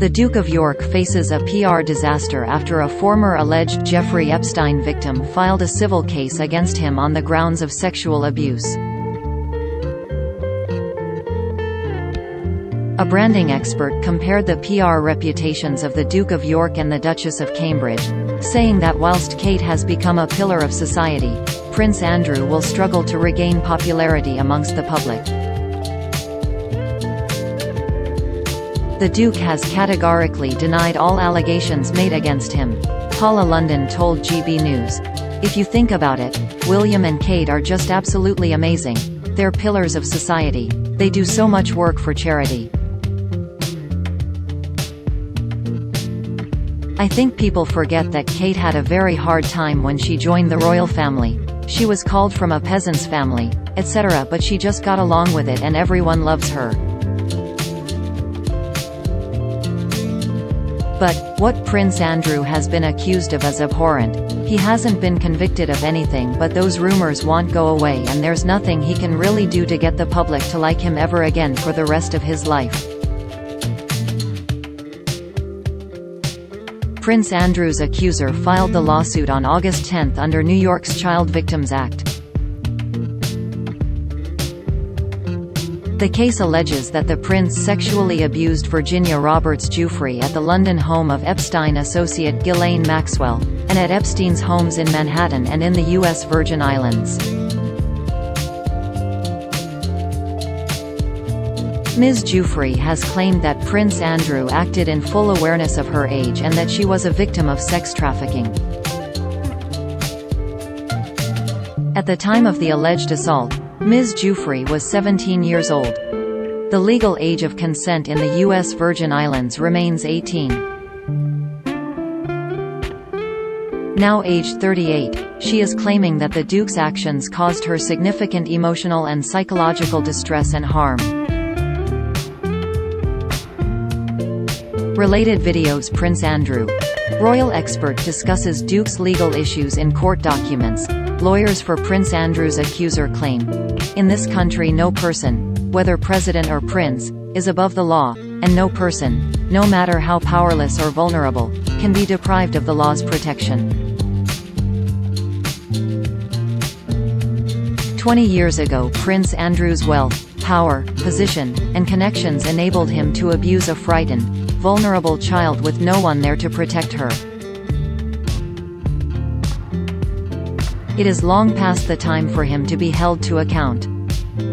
The Duke of York faces a PR disaster after a former alleged Jeffrey Epstein victim filed a civil case against him on the grounds of sexual abuse. A branding expert compared the PR reputations of the Duke of York and the Duchess of Cambridge, saying that whilst Kate has become a pillar of society, Prince Andrew will struggle to regain popularity amongst the public. The Duke has categorically denied all allegations made against him. Paula London told GB News, "If you think about it, William and Kate are just absolutely amazing. They're pillars of society. They do so much work for charity. I think people forget that Kate had a very hard time when she joined the royal family. She was called from a peasant's family, etc., but she just got along with it and everyone loves her." But what Prince Andrew has been accused of is abhorrent. He hasn't been convicted of anything, but those rumors won't go away, and there's nothing he can really do to get the public to like him ever again for the rest of his life. Prince Andrew's accuser filed the lawsuit on August 10 under New York's Child Victims Act. The case alleges that the prince sexually abused Virginia Roberts Giuffre at the London home of Epstein associate Ghislaine Maxwell, and at Epstein's homes in Manhattan and in the U.S. Virgin Islands. Ms. Giuffre has claimed that Prince Andrew acted in full awareness of her age and that she was a victim of sex trafficking. At the time of the alleged assault, Ms. Giuffre was 17 years old. The legal age of consent in the U.S. Virgin Islands remains 18. Now aged 38, she is claiming that the Duke's actions caused her significant emotional and psychological distress and harm. Related videos. Prince Andrew. Royal expert discusses Duke's legal issues in court documents. Lawyers for Prince Andrew's accuser claim, "In this country no person, whether president or prince, is above the law, and no person, no matter how powerless or vulnerable, can be deprived of the law's protection." 20 years ago, Prince Andrew's wealth, power, position, and connections enabled him to abuse a frightened, vulnerable child with no one there to protect her. It is long past the time for him to be held to account.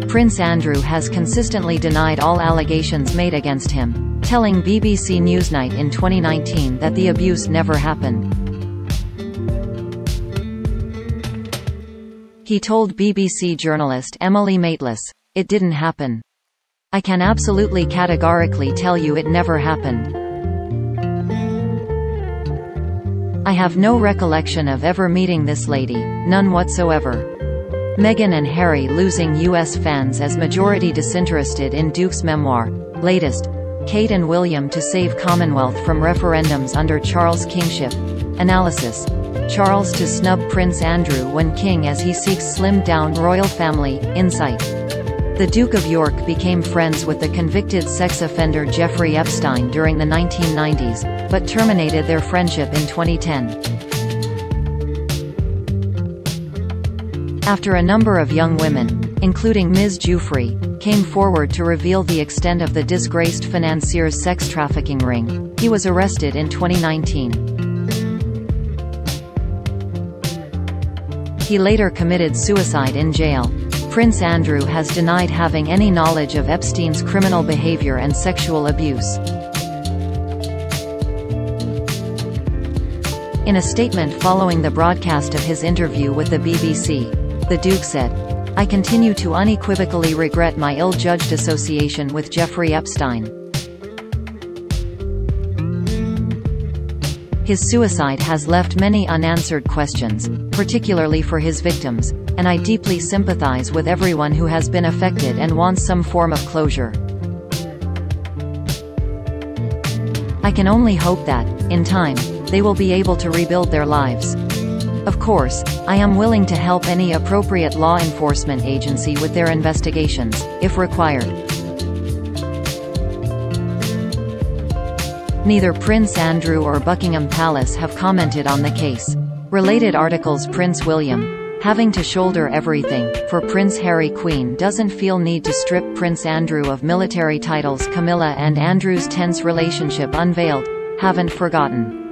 Prince Andrew has consistently denied all allegations made against him, telling BBC Newsnight in 2019 that the abuse never happened. He told BBC journalist Emily Maitlis, "It didn't happen. I can absolutely categorically tell you it never happened. I have no recollection of ever meeting this lady, none whatsoever." Meghan and Harry losing US fans as majority disinterested in Duke's memoir. Latest. Kate and William to save Commonwealth from referendums under Charles' kingship. Analysis. Charles to snub Prince Andrew when king as he seeks slimmed-down royal family. Insight. The Duke of York became friends with the convicted sex offender Jeffrey Epstein during the 1990s, but terminated their friendship in 2010. After a number of young women, including Ms. Giuffre, came forward to reveal the extent of the disgraced financier's sex trafficking ring, he was arrested in 2019. He later committed suicide in jail. Prince Andrew has denied having any knowledge of Epstein's criminal behavior and sexual abuse. In a statement following the broadcast of his interview with the BBC, the Duke said, "I continue to unequivocally regret my ill-judged association with Jeffrey Epstein. His suicide has left many unanswered questions, particularly for his victims, and I deeply sympathize with everyone who has been affected and wants some form of closure. I can only hope that, in time, they will be able to rebuild their lives. Of course, I am willing to help any appropriate law enforcement agency with their investigations, if required." Neither Prince Andrew or Buckingham Palace have commented on the case. Related articles: Prince William having to shoulder everything. For Prince Harry, Queen doesn't feel need to strip Prince Andrew of military titles. Camilla and Andrew's tense relationship unveiled. Haven't forgotten.